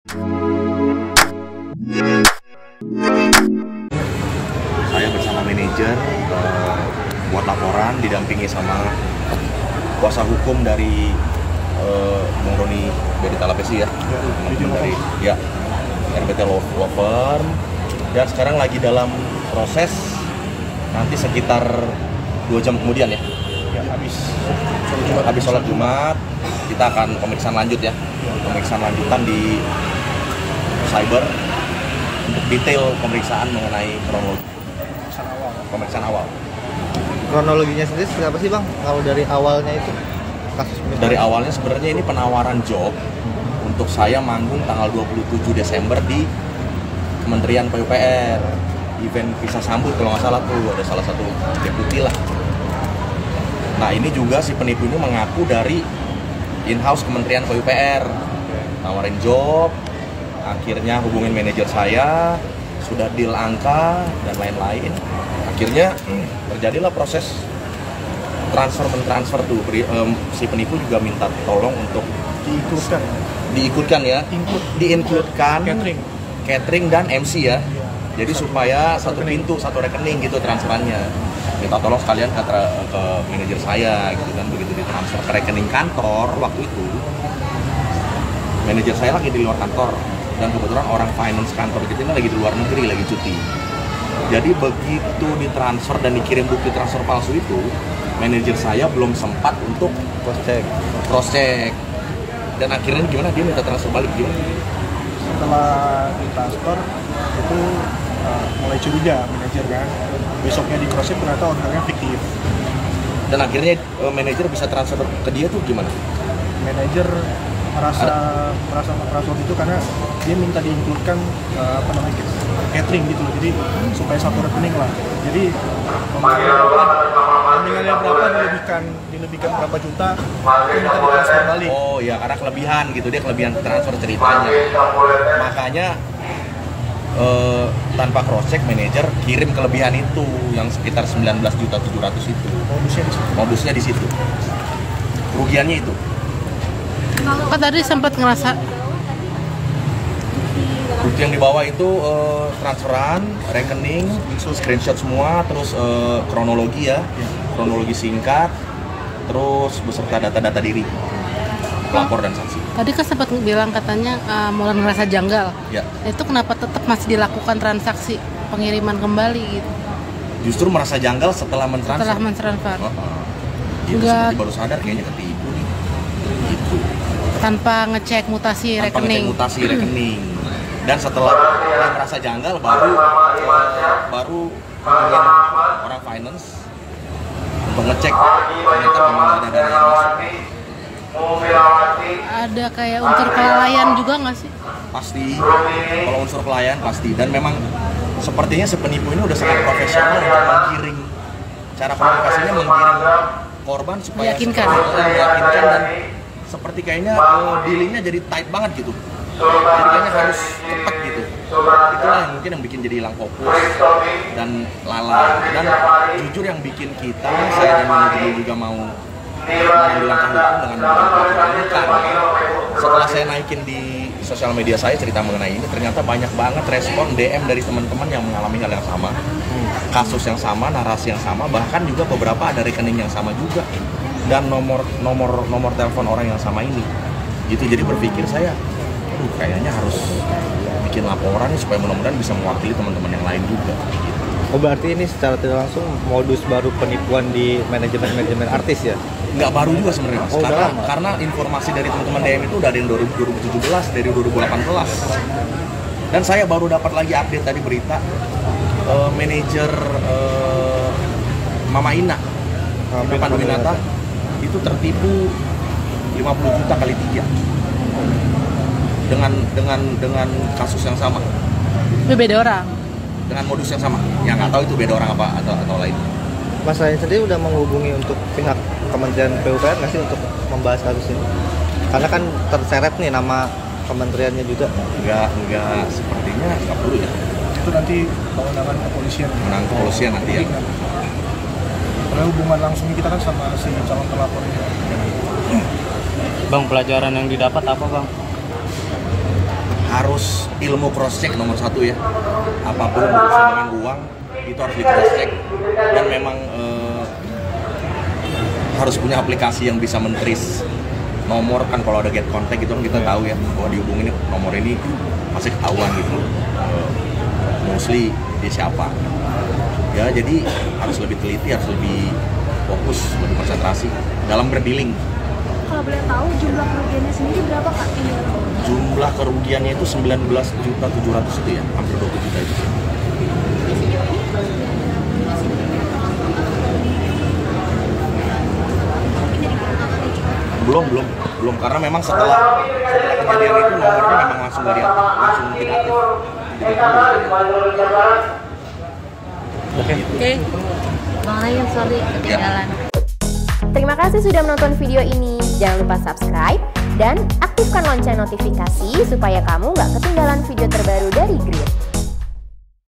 Saya bersama manajer buat laporan, didampingi sama kuasa hukum dari Bung Roni Berita Lapesi ya, teman-teman dari RBT Law Firm. Dan sekarang lagi dalam proses, nanti sekitar 2 jam kemudian ya, habis sholat Jumat kita akan pemeriksaan lanjut ya, pemeriksaan lanjutan di cyber untuk detail pemeriksaan mengenai pemeriksaan awal. Kronologinya sendiri siapa sih Bang? Kalau dari awalnya itu kasus penipuan? Dari awalnya sebenarnya ini penawaran job untuk saya manggung tanggal 27 Desember di Kementerian PUPR, event Visa Sambut kalau nggak salah tuh, ada salah satu deputi lah. Nah ini juga si penipu ini mengaku dari in-house Kementerian PUPR, nawarin job, akhirnya hubungin manajer saya, sudah deal angka dan lain-lain. Akhirnya terjadilah proses mentransfer tuh. Si penipu juga minta tolong untuk diikutkan ya, diinkludkan catering dan MC ya. Jadi supaya satu pintu, satu rekening gitu transferannya. Minta tolong sekalian ke manajer saya gitu kan, begitu ditransfer ke rekening kantor waktu itu. Manajer saya lagi di luar kantor dan kebetulan orang finance kantor kita ini lagi di luar negeri, lagi cuti. Jadi begitu ditransfer dan dikirim bukti transfer palsu itu, manajer saya belum sempat untuk cross check. Dan akhirnya gimana, dia minta transfer balik gimana? Setelah ditransfer itu mulai curiga manajer kan. Besoknya di cross check ternyata ordernya fiktif. Dan akhirnya manajer bisa transfer ke dia tuh gimana? Manajer merasa waktu itu karena dia minta diinkludkan catering gitu loh, jadi supaya satu rekening lah. Jadi nominalnya berapa dilebihkan berapa juta, itu minta ditransfer balik. Oh ya, karena kelebihan gitu, dia kelebihan transfer ceritanya. Makanya tanpa cross check manajer kirim kelebihan itu yang sekitar 19.700.000 itu. Modusnya di situ. Kerugiannya itu. Kan tadi sempat ngerasa bukti yang dibawa itu transferan, rekening, screenshot semua, terus kronologi ya, kronologi singkat, terus beserta data-data diri, pelapor dan saksi. Tadi kan sempat bilang katanya mulai ngerasa janggal. Ya. Itu kenapa tetap masih dilakukan transaksi pengiriman kembali gitu? Justru merasa janggal setelah mentransfer. Dia baru sadar kayaknya ketipu nih. Gitu. Tanpa ngecek mutasi rekening. Dan setelah dia merasa janggal baru hubungin orang finance untuk ngecek ternyata memang ada dana yang masuk. Ada kayak unsur kelalaian juga nggak sih? Pasti, kalau unsur kelalaian pasti. Dan memang sepertinya si penipu ini udah sangat profesional untuk menggiring, cara komunikasinya menggiring korban supaya meyakinkan dan seperti kayaknya dealingnya jadi tight banget gitu. Jadi kayaknya harus cepat gitu. Itulah yang mungkin yang bikin jadi hilang fokus dan lalai. Dan jujur yang bikin kita, saya dan manajemen juga mau mengambil langkah hukum dengan melakukan. Setelah saya naikin di sosial media saya cerita mengenai ini, ternyata banyak banget respon DM dari teman-teman yang mengalami hal yang sama, kasus yang sama, narasi yang sama, bahkan juga beberapa ada rekening yang sama juga dan nomor telepon orang yang sama ini. Gitu, jadi berpikir saya, kayaknya harus bikin laporan nih supaya mudah-mudahan bisa mewakili teman-teman yang lain juga. Gitu. Oh berarti ini secara tidak langsung modus baru penipuan di manajemen artis ya? Nggak baru juga sebenarnya Mas, karena informasi dari teman-teman DM itu udah ada yang 2017, dari 2018. Dan saya baru dapat lagi update tadi berita, manajer Mama Ina, Panduwinata, itu tertipu 50 juta kali 3 dengan kasus yang sama. Itu beda orang. Dengan modus yang sama. Ya nggak tahu itu beda orang apa atau lain. Mas Ryan sendiri udah menghubungi untuk pihak Kementerian PUPR nggak sih untuk membahas kasus ini? Karena kan terseret nih nama kementeriannya juga. Enggak, sepertinya nggak perlu ya. Itu nanti kewenangan kepolisian. Kewenangan kepolisian nanti ya. Karena hubungan langsung kita kan sama si calon pelapor ini. Bang, pelajaran yang didapat apa bang? harus ilmu cross check nomor satu ya. Apapun berurusan dengan uang itu harus di cross check, dan memang harus punya aplikasi yang bisa men-trace nomor kan. Kalau ada get contact itu kan kita tahu ya bahwa dihubungin nomor ini pasti ketahuan gitu, mostly dia siapa ya. Jadi harus lebih teliti, harus lebih fokus, lebih konsentrasi dalam berdealing. Kalau boleh tahu jumlah kerugiannya sendiri berapa Kak? Jumlah kerugiannya itu 19.700.000 itu ya, hampir 20 juta itu. Belum karena memang setelah kejadian itu nomornya memang langsung tidak aktif. Oke. Bang Ryan, sorry ketinggalan. Terima kasih sudah menonton video ini. Jangan lupa subscribe dan aktifkan lonceng notifikasi supaya kamu nggak ketinggalan video terbaru dari Grid.